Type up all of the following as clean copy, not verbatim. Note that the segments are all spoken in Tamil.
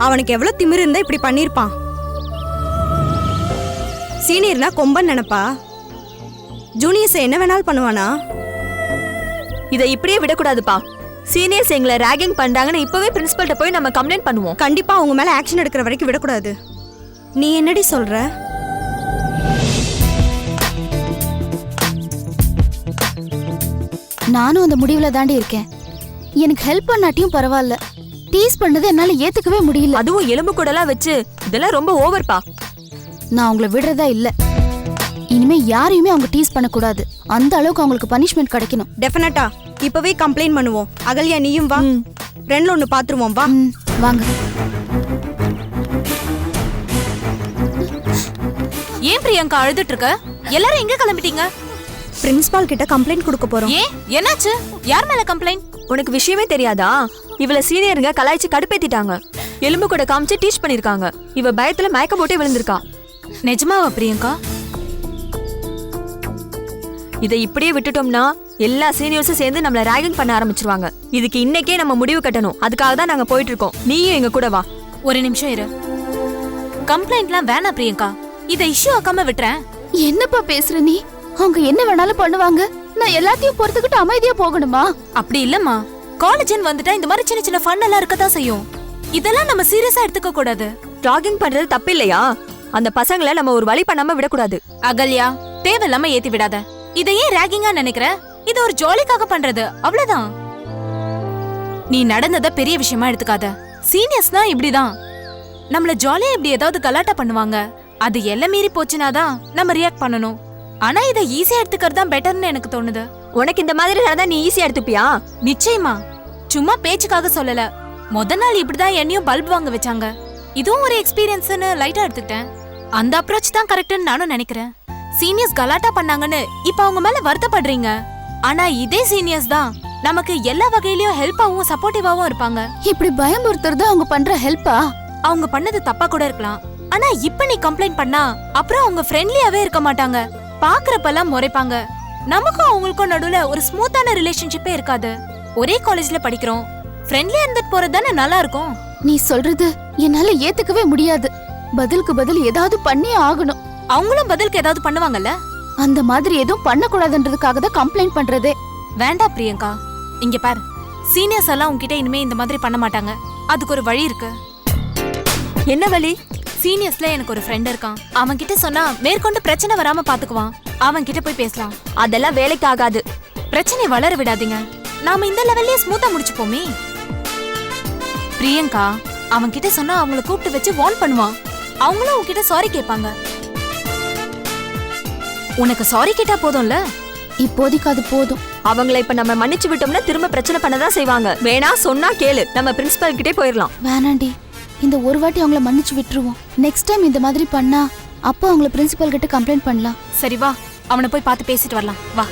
அவனுக்கு எவ்வளவு திமிரு இருந்தா இப்படி பண்ணிருப்பான். சீனியர்னா கொம்பன் நினைப்பா. ஜூனியர்ஸ் என்ன வேணாலும் பண்ணுவானா? இதை இப்படியே விடக்கூடாதுப்பா. சீனியர்ஸ் எங்களை ராகிங் பண்றாங்கன்னு இப்பவே பிரின்சிபல்கிட்ட போய் நம்ம கம்ப்ளைண்ட் பண்ணுவோம். கண்டிப்பா அவங்க மேல ஆக்ஷன் எடுக்கிற வரைக்கும் விடக்கூடாது. நீ என்னடி சொல்ற? நானும் அந்த முடிவுல தாண்டி இருக்கேன். எனக்கு ஹெல்ப் பண்ணாட்டியும் பரவாயில்ல, டீஸ் பண்ணது என்னால ஏத்துக்கவே முடியல. அதுவும் எலும்பு கூடலாம் வச்சு இதெல்லாம் ரொம்ப ஓவர்ப்பா. நான் அவங்கள விடுறதா இல்ல. இனிமே யாரையுமே அவங்க டீஸ் பண்ணக்கூடாது. அந்த அளவுக்கு அவங்களுக்கு பனிஷ்மெண்ட் கிடைக்கணும். டெஃபினட்டா இப்பவே கம்ப்ளைண்ட் பண்ணுவோம். அகல்யா நீயும் வா, ரெண்டுல ஒண்ணு பாத்துருவோம். வா வாங்க. ஏன் பிரியங்கா அழுதுட்டு இருக்க? எல்லாரும் எங்க கிளம்பிட்டீங்க? பிரின்சிபால் கிட்ட கம்ப்ளைண்ட் கொடுக்க போறோம். ஏன், என்னாச்சு? யார் மேல கம்ப்ளைண்ட்? உனக்கு விஷயமே தெரியாதா? இவள சீனியருங்க கலாய்ச்சி கடுப்பேத்திட்டாங்க. எலும்பு கூட காமிச்சு டீச் பண்ணிருக்காங்க. இவ பயத்துல மயக்க போட்டே விழுந்திருக்கா. நிஜமாவா பிரியங்கா? இதை இப்படியே விட்டுட்டோம்னா எல்லா சீனியர்ஸும் சேர்ந்து நம்மள ராகிங் பண்ண ஆரம்பிச்சிருவாங்க. இதுக்கு இன்னைக்கே நம்ம முடிவு கட்டணும். அதுக்காக தான் நாங்க போயிட்டு இருக்கோம். நீயும் எங்க கூட வா. ஒரு நிமிஷம் இரு. கம்ப்ளைண்ட்லாம் வேணாம் பிரியங்கா, இதை இஷ்யூ ஆக்காம விட்டுறேன். என்னப்பா பேசுற நீ? அவங்க என்ன வேணாலும் பண்ணுவாங்க, நான் எல்லாத்தையும் பொறுத்துக்கிட்டு அமைதியா போகணுமா? அப்படி இல்லம்மா, காலேஜ்னு வந்துட்டா இந்த மாதிரி சின்ன சின்ன ஃபன் எல்லாம் இருக்கதான் செய்யும். இதெல்லாம் நம்ம சீரியஸா எடுத்துக்க கூடாது. ராகிங் பண்றது தப்பு இல்லையா? அந்த பசங்களை நம்ம ஒரு வழி பண்ணாம விடக்கூடாது. அகல்யா, தேவையில்லாம ஏத்தி விடாத. இதை ஏன் ராகிங்கா நினைக்கிற? இது ஒரு ஜாலிக்காக பண்றது, அவ்வளவுதான். நீ நடந்தத பெரிய விஷயமா எடுத்துக்காத. சீனியர்ஸ்னா இப்படிதான், நம்மள ஜாலியா இப்படி ஏதாவது கலாட்டா பண்ணுவாங்க. அது எல்லாம் மீறி போச்சுனாதான் நம்ம ரியாக்ட் பண்ணணும். ஆனா இதை ஈஸியா எடுத்துக்கிறது தான் பெட்டர்னு எனக்கு தோணுது. உனக்கு இந்த மாதிரி நடந்தா நீ ஈஸியா எடுத்துப்பியா? நிச்சயமா, சும்மா பேச்சுக்காக சொல்லல. முத நாள் இப்படிதான் என்னையும் பல்ப் வாங்க வச்சாங்க. இதுவும் ஒரு எக்ஸ்பீரியன்ஸ்னு லைட்டா எடுத்துக்கிட்டேன். அந்த அப்ரோச் தான் கரெக்ட்னு நானும் நினைக்கிறேன். சீனியர்ஸ் கலாட்டா பண்ணாங்கன்னு இப்ப அவங்க மேல வருத்தப்படுறீங்க. ஆனா இதே சீனியர்ஸ் தான் நமக்கு எல்லா வகையிலயும் ஹெல்ப்பாவும் சப்போர்ட்டிவாவும் இருப்பாங்க. இப்படி பயமுறுத்துறது அவங்க பண்ற ஹெல்ப்பா? அவங்க பண்ணது தப்பா கூட இருக்கலாம். ஆனா இப்ப நீ கம்ப்ளைண்ட் பண்ணா அப்புறம் அவங்க ஃப்ரெண்ட்லியாவே இருக்க மாட்டாங்க. பாக்குறப்பெல்லாம் முறைப்பாங்க. நமக்கும் அவங்களுக்கும் நடுவுல ஒரு ஸ்மூத்தான ரிலேஷன்ஷிப்பே இருக்காது. ஒரே காலேஜ்ல படிக்கிறோம், ஃப்ரெண்ட்லியா இருந்துட்டு போறது தானே நல்லா இருக்கும். நீ சொல்றது என்னால ஏத்துக்கவே முடியாது. பதிலுக்கு பதில் ஏதாவது பண்ணி ஆகணும். அவங்களும் பதிலுக்கு ஏதாவது பண்ணுவாங்கல்ல? அந்த மாதிரி எதுவும் பண்ணக்கூடாதுன்றதுக்காக தான் கம்ப்ளைண்ட் பண்றதே. வேண்டாம் பிரியங்கா, இங்க பாரு, சீனியர்ஸ் எல்லாம் உன்கிட்ட இனிமே இந்த மாதிரி பண்ண மாட்டாங்க. அதுக்கு ஒரு வழி இருக்கு. என்ன வழி? சீனியர்ஸ்ல எனக்கு ஒரு ஃப்ரெண்ட் இருக்கான். அவன் கிட்ட சொன்னா மேற்கொண்டு பிரச்சனை வராம பாத்துக்குவான். அவன் கிட்ட போய் பேசலாம். அதெல்லாம் வேலைக்கு ஆகாது. பிரச்சனை வளர விடாதீங்க. நாம இந்த லெவல்லயே ஸ்மூத்தா முடிச்சுப்போமே. பிரியங்கா, அவன் கிட்ட சொன்னா அவங்கள கூப்பிட்டு வச்சு வார்ன் பண்ணுவான். அவங்களும் உன்கிட்ட சாரி கேட்பாங்க. உனக்கு சாரி கேட்டா போதும்ல? இப்போதைக்கு அது போதும். அவங்கள இப்ப நம்ம மன்னிச்சு விட்டோம்னா திரும்ப பிரச்சனை பண்ணதான் செய்வாங்க. வேணா சொன்னா கேளு, நம்ம பிரின்சிபல் கிட்டே போயிடலாம். வேணாண்டி, இந்த ஒரு வாட்டி அவங்கள மன்னிச்சு விட்டுருவோம். நெக்ஸ்ட் டைம் இந்த மாதிரி பண்ணா அப்போ அவங்கள பிரின்சிபல் கிட்ட கம்ப்ளைண்ட் பண்ணலாம். சரி வா, அவனை போய் பார்த்து பேசிட்டு வரலாம். வா.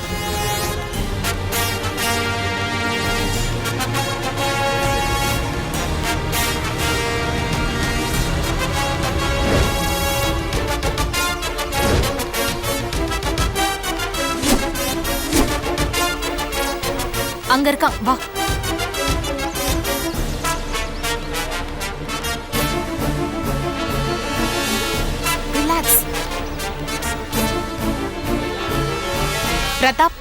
அங்க இருக்கான், வா. ரிலாக்ஸ். பிரதாப்,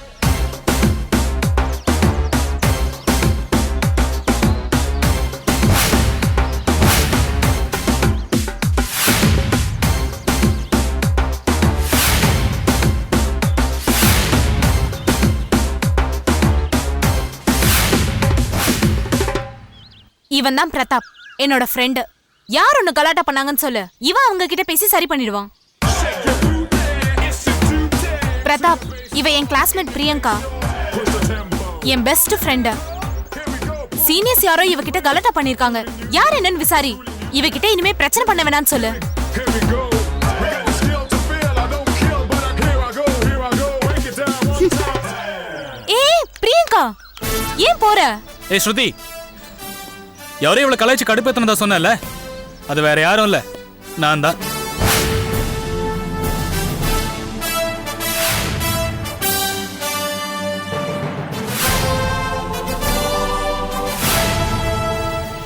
இவன் தான் பிரதாப், என்னோட ஃப்ரெண்டு. யார் ஒன்னு கலாட்டா பண்ணாங்கன்னு சொல்லு, இவன் அவங்க கிட்ட பேசி சரி பண்ணிடுவான். பிரதாப், இவ என் கிளாஸ்மேட் பிரியங்கா, என் பெஸ்ட் ஃப்ரெண்டு. சீனியர்ஸ் யாரோ இவகிட்ட கலாட்டா பண்ணிருக்காங்க. யார் என்னன்னு விசாரி. இவகிட்ட இனிமே பிரச்சனை பண்ண வேணான்னு சொல்லு. ஏய் பிரியங்கா, ஏன் போற? ஏய் ஸ்ருதி, யாரையும் இவ்வளவு கலாய்ச்சி கடுப்பேத்தனதா சொன்னல, அது வேற யாரும் இல்ல, நான் தான்.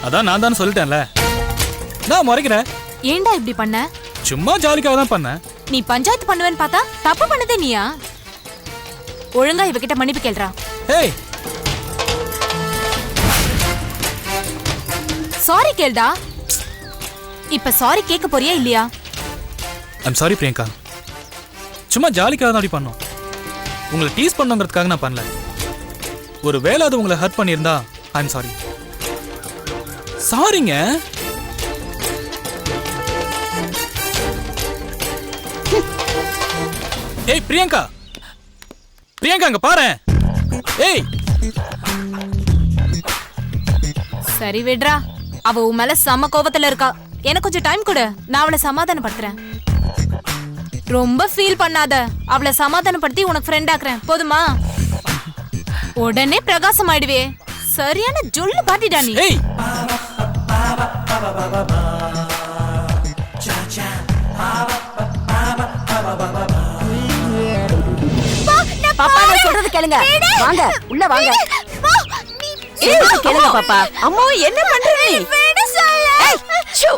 அதான் நான் தான் சொல்லிட்டேன்ல. நான் முறைக்கிறேன். ஏன்டா இப்படி பண்ண? சும்மா ஜாலிக்காக தான் பண்ணேன். நீ பஞ்சாயத்து பண்ணுவேன்னு பார்த்தா தப்பு பண்ணதே நீயா? ஒழுங்கா இவகிட்ட மன்னிப்பு கேள்றா. ஏய், சாரி கேள்டா. இப்ப சாரி கேட்க போறியா இல்லையா? I'm sorry Priyanka. சும்மா ஜாலிக்காக தான் அப்படி பண்ணோம். உங்களை டீஸ் பண்ணுங்கிறதுக்காக நான் பண்ணல. ஒரு வேளை அது உங்களை ஹர்ட் பண்ணியிருந்தா ஐம் சாரி. சாரிங்க. ஏய் பிரியங்கா, பிரியங்கா அங்க பாரு. ஏய், சரி விடுறா. அவ உன் மேல செம கோவத்துல இருக்கா. எனக்கு கொஞ்சம் டைம் கொடு, நான் அவளை சமாதானப்படுத்துறேன். ரொம்ப ஃபீல் பண்ணாத. அவளை சமாதானப்படுத்தி உனக்கு ஃப்ரெண்ட் ஆக்குறேன், போதுமா? உடனே பிரகாசம் ஆயிடுவே. சரியான ஜொல்லு பாட்டிடா நீ. ஏய், பாப்பா நான் சொல்றது கேளுங்க. வாங்க உள்ள வாங்க. சொல்றது கேளுங்க பாப்பா. அம்மா என்ன பண்ற நீ? ஏய், ஷூ.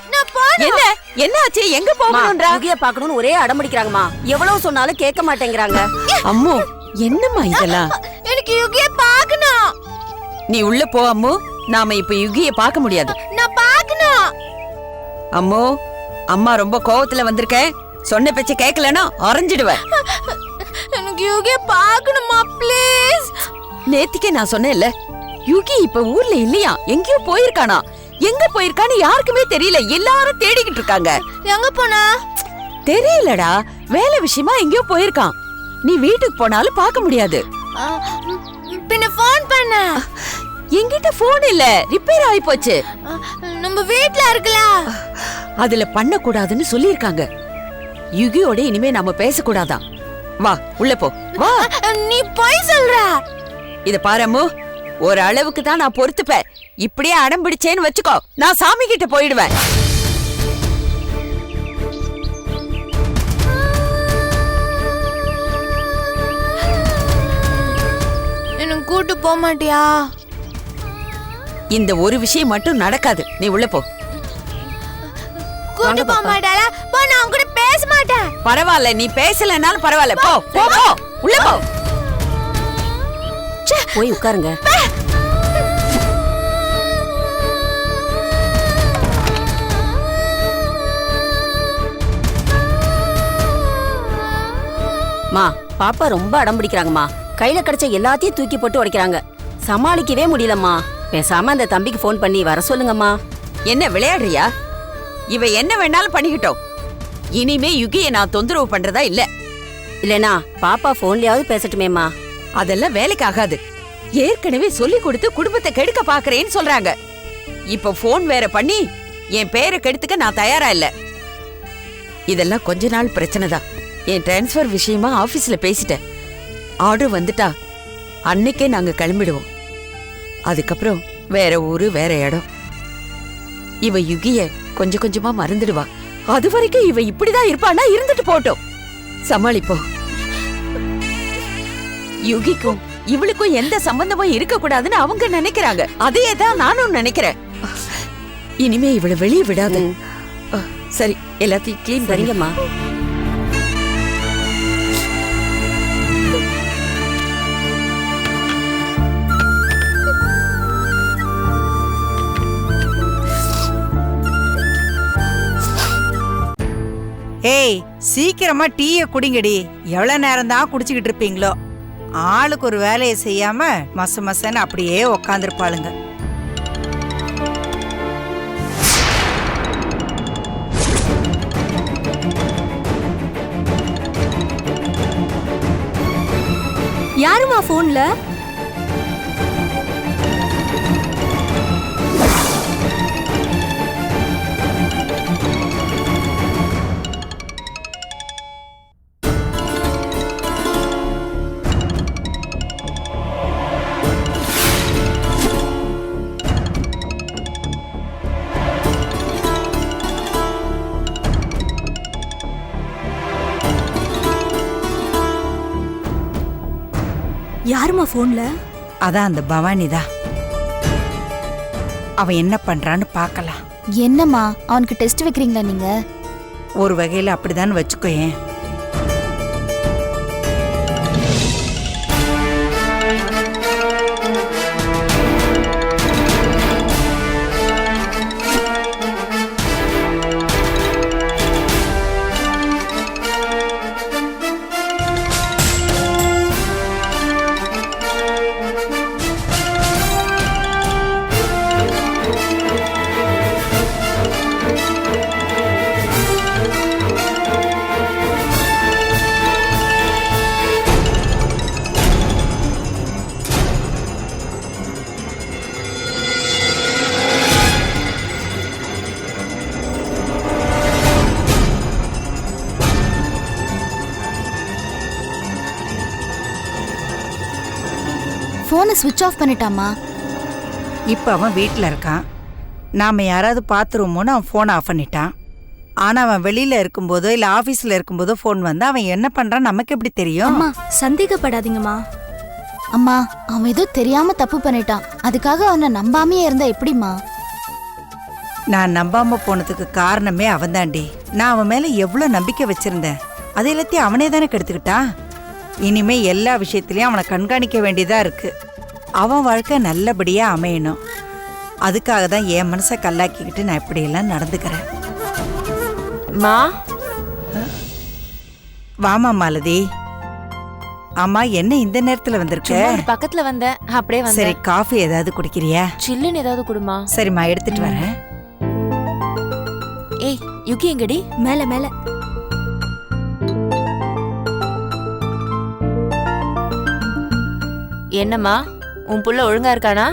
என்ன என்ன ஆச்சு? எங்க போகணும்ன்றா? யுகிய பார்க்கணும்னு ஒரே அடம்பிடிக்கிறாங்கம்மா. எவ்வளவு சொன்னாலும் கேட்க மாட்டேங்கிறாங்க. அம்மு என்னம்மா இதெல்லாம்? எனக்கு யுகிய பார்க்கணும். நீ உள்ள போ அம்மு. நாம இப்ப யுகிய பார்க்க முடியாது. நான் பார்க்கணும். அம்மு, அம்மா ரொம்ப கோவத்துல வந்திருக்கேன். சொன்ன பேச்ச கேட்கலனா அரைஞ்சிடுவேன். எனக்கு யுகிய பார்க்கணுமா ப்ளீஸ். நேத்திக்கே நான் சொன்னேன்ல, யுகி இப்ப ஊர்ல இல்லையா, எங்கேயோ போயிருக்கானா. எங்க போயிருக்கான்னு யாருக்குமே தெரியல. எல்லாரும் தேடிக்கிட்டு இருக்காங்க. எங்க போனா? தெரியலடா, வேலை விஷயமா எங்கேயோ போயிருக்கான். நீ வீட்டுக்கு போனாலும் பார்க்க முடியாது. பின்ன ஃபோன் பண்ண. என்கிட்ட போன் இல்ல, ரிப்பேர் ஆயி போச்சு. நம்ம வீட்ல இருக்கல. அதுல பண்ண கூடாதுன்னு சொல்லிருக்காங்க. யுகியோட இனிமே நாம பேசக்கூடாதான். வா உள்ள போ வா. நீ போய் சொல்ற. இத பாரம்மு, ஒரு அளவுக்கு தான் நான் பொறுத்துப்பேன். இப்படியே அடம் பிடிச்சேன்னு வச்சுக்கோ, நான் சாமி கிட்ட போயிடுவேன். என்ன கூட்டு போக மாட்டியா? இந்த ஒரு விஷயம் மட்டும் நடக்காது. நீ உள்ள போ. கூட்டு போக மாட்டாளா? போ, நான் கூட பேச மாட்டேன். பரவாயில்ல, நீ பேசலனாலும் பரவாயில்ல. போ போ போ உள்ள போ. போய் உட்காருங்க. மா, பாப்பா ரொம்ப அடம் பிடிக்கிறாங்கம்மா. கையில கிடைச்ச எல்லாத்தையும் தூக்கி போட்டு உடைக்கிறாங்க. சமாளிக்கவே முடியலம்மா. பேசாம அந்த தம்பிக்கு ஃபோன் பண்ணி வர சொல்லுங்கம்மா. என்ன விளையாடுறியா? இவ என்ன வேணாலும் பண்ணிக்கிட்டோம். இனிமே யுகியை நான் தொந்தரவு பண்றதா இல்ல. இல்லனா பாப்பா போன்லயாவது பேசட்டுமேம்மா. அதெல்லாம் வேலைக்கு ஆகாது. ஏற்கனவே சொல்லி கொடுத்து குடும்பத்தை கெடுக்க பாக்குறேன்னு சொல்றாங்க. இப்ப போன் வேற பண்ணி என் பேரை கெடுத்துக்க நான் தயாரா இல்ல. இதெல்லாம் கொஞ்ச நாள் பிரச்சனை தான். என் டிரான்ஸ்ஃபர் விஷயமா ஆபீஸ்ல பேசிட்டேன். ஆர்டர் வந்துட்டா அன்னைக்கே நாங்க கிளம்பிடுவோம். அதுக்கப்புறம் வேற ஊரு, வேற இடம். இவ யுகிய கொஞ்சம் கொஞ்சமா மறந்துடுவா. அது வரைக்கும் இவ இப்படிதான் இருப்பானா? இருந்துட்டு போட்டோம், சமாளிப்போம். யுகிக்கும் இவளுக்கும் எந்த சம்பந்தமும் இருக்க கூடாதுன்னு அவங்க நினைக்கிறாங்க. அதையே தான் நானும் நினைக்கிறேன். இனிமே இவளை வெளியே விடாது. சரி, எல்லாத்தையும் கிளீன் சரிங்கம்மா. ஏய், சீக்கிரமா டீய குடிங்கடி. எவ்வளவு நேரம் தான் குடிச்சுக்கிட்டு இருப்பீங்களோ. ஆளுக்கு ஒரு வேலையை செய்யாம மச மசன்னு அப்படியே உக்காந்துருப்பாளுங்க. யாருமா போன்ல? யாருமா போன்ல? அதான் அந்த பவானி தான். அவ என்ன பண்றான்னு பார்க்கலாம். என்னம்மா அவனுக்கு டெஸ்ட் வைக்கிறீங்களா நீங்க? ஒரு வகையில அப்படிதான் வச்சுக்கோயேன். போனை ஸ்விட்ச் ஆஃப் பண்ணிட்டாமா? இப்ப அவன் வீட்ல இருக்கான். நாம யாராவது பாத்துருவோமோன்னு அவன் போன் ஆஃப் பண்ணிட்டான். ஆனா அவன் வெளியில இருக்கும்போதோ இல்ல ஆபீஸ்ல இருக்கும்போதோ போன் வந்தா அவன் என்ன பண்றான் நமக்கு எப்படி தெரியும்? அம்மா சந்தேகப்படாதீங்கம்மா. அம்மா அவன் ஏதோ தெரியாம தப்பு பண்ணிட்டான். அதுக்காக அவனை நம்பாமையே இருந்தா எப்படிம்மா? நான் நம்பாம போனதுக்கு காரணமே அவன்தாண்டி. நான் அவன் மேல எவ்வளவு நம்பிக்கை வச்சிருந்தேன். அதை எல்லாத்தையும் அவனே தானே கெடுத்துக்கிட்டான். இனிமே எல்லா விஷயத்திலயும் அவனை கண்காணிக்க வேண்டியதா இருக்கு. அவன் வாழ்க்கை நல்லபடியா அமையணும். அதுக்காக தான் என் மனசை கல்லாக்கிக்கிட்டு நான் இப்படியெல்லாம் நடந்துக்கிறேன். மா வாமா மாலதி. ஆமா, என்ன இந்த நேரத்துல வந்திருக்க? பக்கத்துல வந்த அப்படியே வந்து. சரி, காஃபி ஏதாவது குடிக்கிறியா? சில்லுன்னு ஏதாவது குடுமா. சரிம்மா, எடுத்துட்டு வரேன். ஏய் யுகி எங்கடி? மேல மேல. என்னம்மா உன் புள்ள ஒழுங்கா இருக்கானா?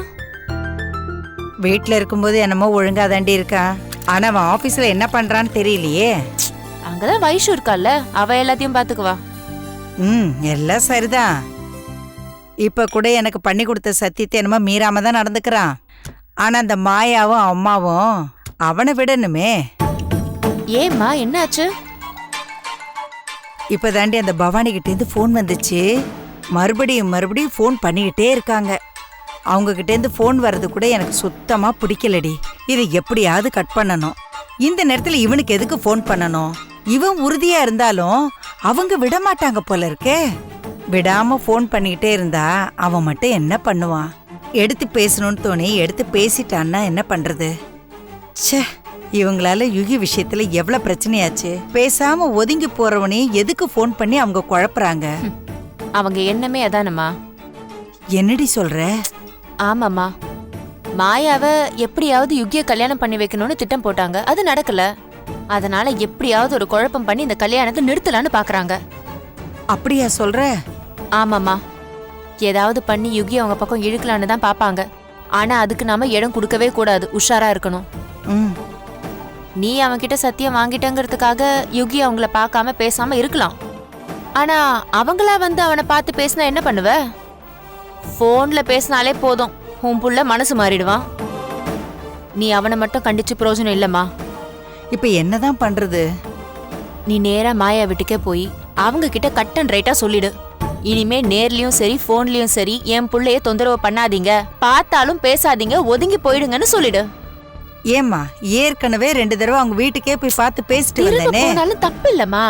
வீட்டுல இருக்கும்போது என்னமோ ஒழுங்கா தாண்டி இருக்கான். ஆனா அவன் ஆபீஸ்ல என்ன பண்றான்னு தெரியலையே. அங்கதான் வைஷு இருக்கால, அவ எல்லாத்தையும் பாத்துக்குவா. எல்லாம் சரிதான். இப்ப கூட எனக்கு பண்ணி கொடுத்த சத்தியத்தை என்னமோ மீறாம தான் நடந்துக்கிறான். ஆனா அந்த மாயாவும் அம்மாவும் அவனை விடணுமே. ஏம்மா என்னாச்சு? இப்ப தாண்டி அந்த பவானி கிட்ட இருந்து போன் வந்துச்சு. மறுபடியும் ஃபோன் பண்ணிக்கிட்டே இருக்காங்க. அவங்க கிட்ட இருந்து ஃபோன் வர்றது கூட எனக்கு சுத்தமா பிடிக்கலடி. இதை எப்படியாவது கட் பண்ணணும். இந்த நேரத்துல இவனுக்கு எதுக்கு ஃபோன் பண்ணணும்? இவன் உறுதியா இருந்தாலும் அவங்க விட மாட்டாங்க போல இருக்கே. விடாம ஃபோன் பண்ணிக்கிட்டே இருந்தா அவன் மட்டும் என்ன பண்ணுவான்? எடுத்து பேசணும்னு தோணி எடுத்து பேசிட்டான்னா என்ன பண்றது? ச்சே, இவங்களால யுகி விஷயத்துல எவ்வளவு பிரச்சனையாச்சு. பேசாம ஒதுங்கி போறவனையும் எதுக்கு ஃபோன் பண்ணி அவங்க குழப்புறாங்க? அவங்க எண்ணமே அதானம்மா. என்னடி சொல்ற? ஆமாம்மா, மாயாவை எப்படியாவது யுகிய கல்யாணம் பண்ணி வைக்கணும்னு திட்டம் போட்டாங்க. அது நடக்கல. அதனால எப்படியாவது ஒரு குழப்பம் பண்ணி இந்த கல்யாணத்தை நிறுத்தலான்னு பாக்குறாங்க. அப்படியா சொல்ற? ஆமாம்மா, ஏதாவது பண்ணி யுகி அவங்க பக்கம் இழுக்கலான்னு தான் பாப்பாங்க. ஆனா அதுக்கு நாம இடம் கொடுக்கவே கூடாது. உஷாரா இருக்கணும். நீ அவன்கிட்ட சத்தியம் வாங்கிட்டங்கிறதுக்காக யுகி அவங்கள பார்க்காம பேசாம இருக்கலாம். ஆனா அவங்களா வந்து அவனை பார்த்து பேசினா என்ன பண்ணுவ? போன்ல பேசினாலே போதும், உன் புள்ள மனசு மாறிடுவான். நீ அவனை மட்டும் கண்டிச்சு பிரயோஜனம் இல்லம்மா. இப்ப என்னதான் பண்றது? நீ நேரா மாயா வீட்டுக்கே போய் அவங்க கிட்ட கட் அண்ட் ரைட்டா சொல்லிடு. இனிமே நேர்லயும் சரி போன்லயும் சரி என் புள்ளைய தொந்தரவு பண்ணாதீங்க, பார்த்தாலும் பேசாதீங்க, ஒதுங்கி போயிடுங்கன்னு சொல்லிடு. ஏம்மா, ஏற்கனவே 2 தடவை அவங்க வீட்டுக்கே போய் பார்த்து பேசிட்டு வந்தேனே. போனாலும் தப்பு இல்லம்மா.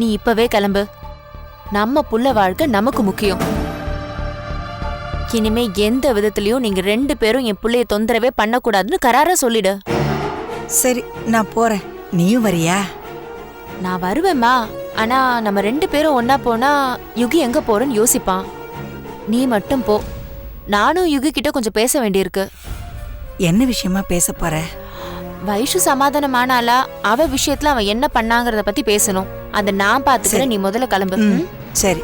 நீ இப்பவே கிளம்பு. நம்ம புள்ள வாழ்க்கை நமக்கு முக்கியம். இனிமே எந்த விதத்திலயும் நீங்க 2 பேரும் என் புள்ளைய தொந்தரவே பண்ணக்கூடாதுன்னு கராரா சொல்லிடு. சரி, நான் போறேன். நீயும் வரியா? நான் வருவேம்மா. ஆனா நம்ம 2 பேரும் ஒன்னா போனா யுகி எங்க போறேன்னு யோசிப்பான். நீ மட்டும் போ. நானும் யுகி கிட்ட கொஞ்சம் பேச வேண்டியிருக்கு. என்ன விஷயமா பேச போற? வைஷு சமாதானமானாலா, அவ விஷயத்துல அவன் என்ன பண்ணாங்கறத பத்தி பேசணும். அத நான் பாத்துக்கிறேன். நீ முதல்ல கிளம்பு. சரி.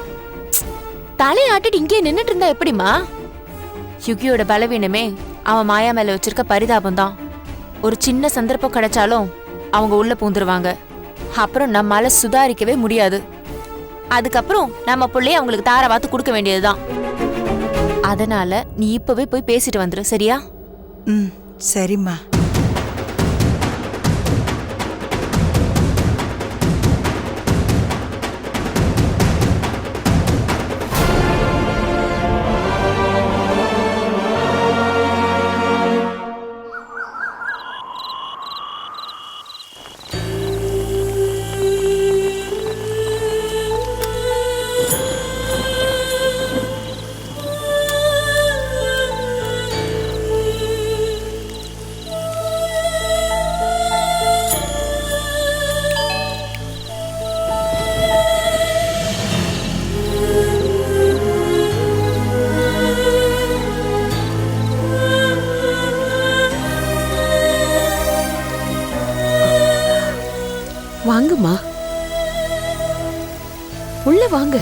தலையாட்டிட்டு இங்கே நின்னுட்டு இருந்தா எப்படிமா? யுகியோட பலவீனமே அவன் மாயா மேல வச்சிருக்க பரிதாபம் தான். ஒரு சின்ன சந்தர்ப்பம் கிடைச்சாலும் அவங்க உள்ள பூந்துருவாங்க. அப்புறம் நம்மால சுதாரிக்கவே முடியாது. அதுக்கப்புறம் நம்ம பிள்ளைய அவங்களுக்கு தார வாத்து கொடுக்க வேண்டியதுதான். அதனால நீ இப்பவே போய் பேசிட்டு வந்துரு, சரியா? சரிம்மா. வாங்க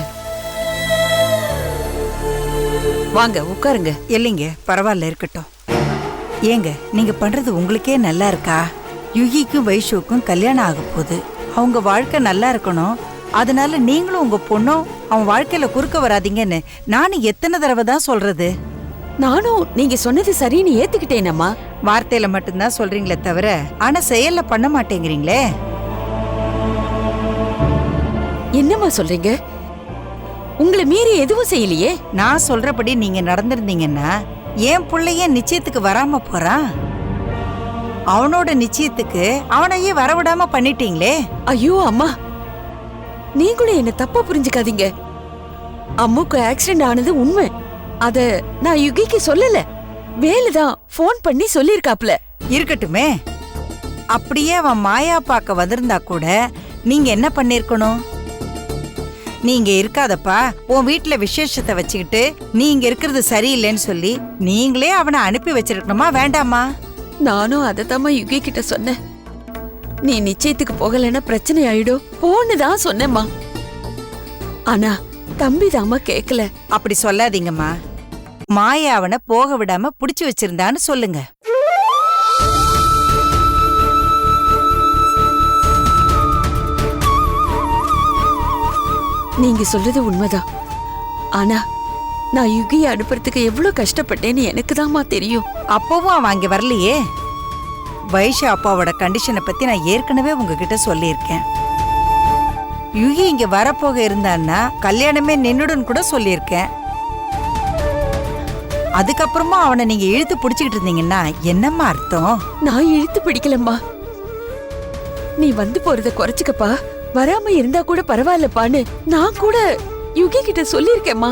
வாங்க உட்காருங்க. இல்லைங்க, பரவாயில்ல, இருக்கட்டும். ஏங்க, நீங்க பண்றது உங்களுக்கே நல்லா இருக்கா? யுகிக்கும் வைஷுக்கும் கல்யாணம் ஆக போகுது. அவங்க வாழ்க்கை நல்லா இருக்கணும். அதனால நீங்களும் உங்க பொண்ணும் அவன் வாழ்க்கையில குறுக்க வராதீங்கன்னு நானும் எத்தனை தடவை தான் சொல்றது? நானும் நீங்க சொன்னது சரின்னு ஏத்துக்கிட்டேனம்மா. வார்த்தையில மட்டும்தான் சொல்றீங்களே தவிர ஆனா செயல்ல பண்ண மாட்டேங்கிறீங்களே. என்னம்மா சொல்றீங்க? உங்களை மீறி எதுவும் செய்யலையே. நான் சொல்றபடி நீங்க நடந்திருந்தீங்கன்னா என் பிள்ளைய நிச்சயத்துக்கு வராம போறான். அவனோட நிச்சயத்துக்கு அவனையே வரவிடாம பண்ணிட்டீங்களே. ஐயோ அம்மா, நீங்களும் என்ன தப்பா புரிஞ்சுக்காதீங்க. அம்முக்கு ஆக்சிடென்ட் ஆனது உண்மை. அத நான் யுகிக்கு சொல்லல. வேலுதான் போன் பண்ணி சொல்லிருக்காப்ல. இருக்கட்டுமே, அப்படியே அவன் மாயா பார்க்க வந்திருந்தா கூட நீங்க என்ன பண்ணிருக்கணும்? நீங்க இருக்காதப்பா, உன் வீட்டுல விசேஷத்தை வச்சுக்கிட்டு நீங்க இருக்கிறது சரியில்லைன்னு சொல்லி நீங்களே அவனை அனுப்பி வச்சிருக்கணுமா வேண்டாமா? நானும் அதத்தாம்மா யுகி கிட்ட சொன்னேன். நீ நிச்சயத்துக்கு போகலன்னா பிரச்சனை ஆயிடும் போன்னுதான் சொன்னேம்மா. ஆனா தம்பிதாம்மா கேக்கல. அப்படி சொல்லாதீங்கம்மா. மாயா அவனை போக விடாம புடிச்சு வச்சிருந்தான்னு சொல்லுங்க. நீங்க சொல்றது உண்மைதான். ஆனா நான் யுகியை அனுப்புறதுக்கு எவ்வளவு கஷ்டப்பட்டேன்னு எனக்கு தான்மா தெரியும். அப்பவும் அவன் அங்க வரலையே. வைஷா அப்பாவோட கண்டிஷனை பத்தி நான் ஏற்கனவே உங்ககிட்ட சொல்லியிருக்கேன். யுகி இங்க வரப்போக இருந்தான்னா கல்யாணமே நின்னுடுன்னு கூட சொல்லியிருக்கேன். அதுக்கப்புறமா அவனை நீங்க இழுத்து பிடிச்சுக்கிட்டு இருந்தீங்கன்னா என்னம்மா அர்த்தம்? நான் இழுத்து பிடிக்கலம்மா. நீ வந்து போறத குறைச்சுக்கப்பா, வராம இருந்தா கூட பரவாயில்லப்பான்னு நான் கூட யுகி கிட்ட சொல்லியிருக்கேம்மா.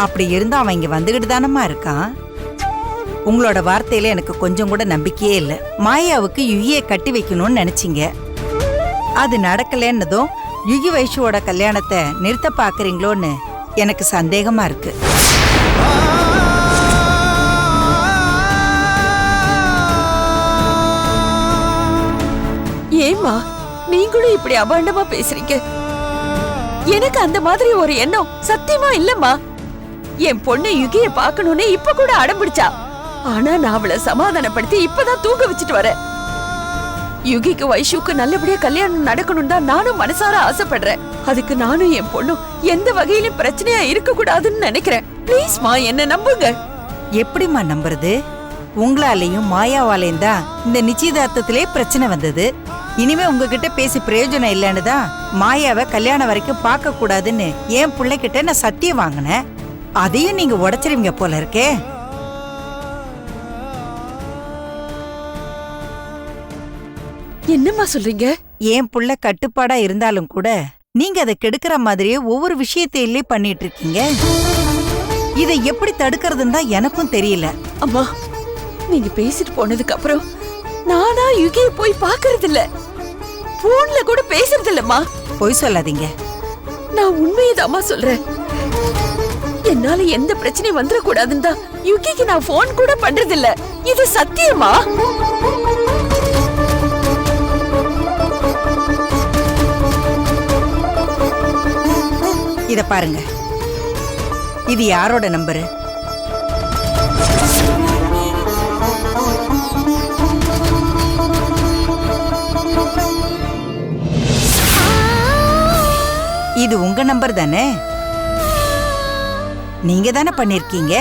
அப்படி இருந்தா அவன் இங்க வந்துகிட்டு தானம்மா இருக்கான். உங்களோட வார்த்தையில எனக்கு கொஞ்சம் கூட நம்பிக்கையே இல்லை. மாயாவுக்கு யுகியை கட்டி வைக்கணும்னு நினைச்சீங்க. அது நடக்கலன்னதும் யுகி வைஷுவோட கல்யாணத்தை நிறுத்த பாக்குறீங்களோன்னு எனக்கு சந்தேகமா இருக்கு. ஏம்மா நீங்களும் இப்படி அபாண்டமா பேசுறீங்க? எனக்கு அந்த மாதிரி ஒரு எண்ணம் சத்தியமா இல்லம்மா. என் பொண்ணு யுகிய பாக்கணும்னு இப்ப கூட அடம்பிடிச்சா. ஆனா நான் அவளை சமாதானப்படுத்தி இப்பதான் தூங்க வச்சுட்டு வரேன். யுகிக்கு வைஷுக்கு நல்லபடியா கல்யாணம் நடக்கணும் தான் நானும் மனசார ஆசைப்படுறேன். அதுக்கு நானும் என் பொண்ணும் எந்த வகையிலும் பிரச்சனையா இருக்க கூடாதுன்னு நினைக்கிறேன். ப்ளீஸ்மா என்ன நம்புங்க. எப்படிம்மா நம்புறது? உங்களாலையும் மாயாவாலையும் தான் இந்த நிச்சயதார்த்தத்திலே பிரச்சனை வந்தது. இனிமே உங்ககிட்ட பேசி பிரயோஜனம் இல்லைன்னு தான் மாயாவை கல்யாணம் வரைக்கும் பார்க்க கூடாதுன்னு என் பிள்ளைகிட்ட நான் சத்தியம் வாங்கினேன். அதையும் நீங்க உடைச்சிருவீங்க போல இருக்கே. என்னம்மா சொல்றீங்க? என் புள்ள கட்டுப்பாடா இருந்தாலும் கூட நீங்க அதை கெடுக்கிற மாதிரியே ஒவ்வொரு விஷயத்தையிலே பண்ணிட்டு இருக்கீங்க. இதை எப்படி தடுக்கிறதுன்னு தான் எனக்கும் தெரியல. அம்மா நீங்க பேசிட்டு போனதுக்கு அப்புறம் நானா யுகிய போய் பாக்குறது இல்ல, போன்ல கூட பேசுறது இல்லம்மா. பொய் சொல்லாதீங்க. நான் உண்மையதாம்மா சொல்றேன். என்னால எந்த பிரச்சனையும் வந்துட கூடாதுன்னு தான் யுகிக்கு நான் போன் கூட பண்றது இல்ல. இது சத்தியமா? இத பாருங்க, இது யாரோட நம்பரு? இது உங்க நம்பர் தானே? நீங்க தானே பண்ணிருக்கீங்க.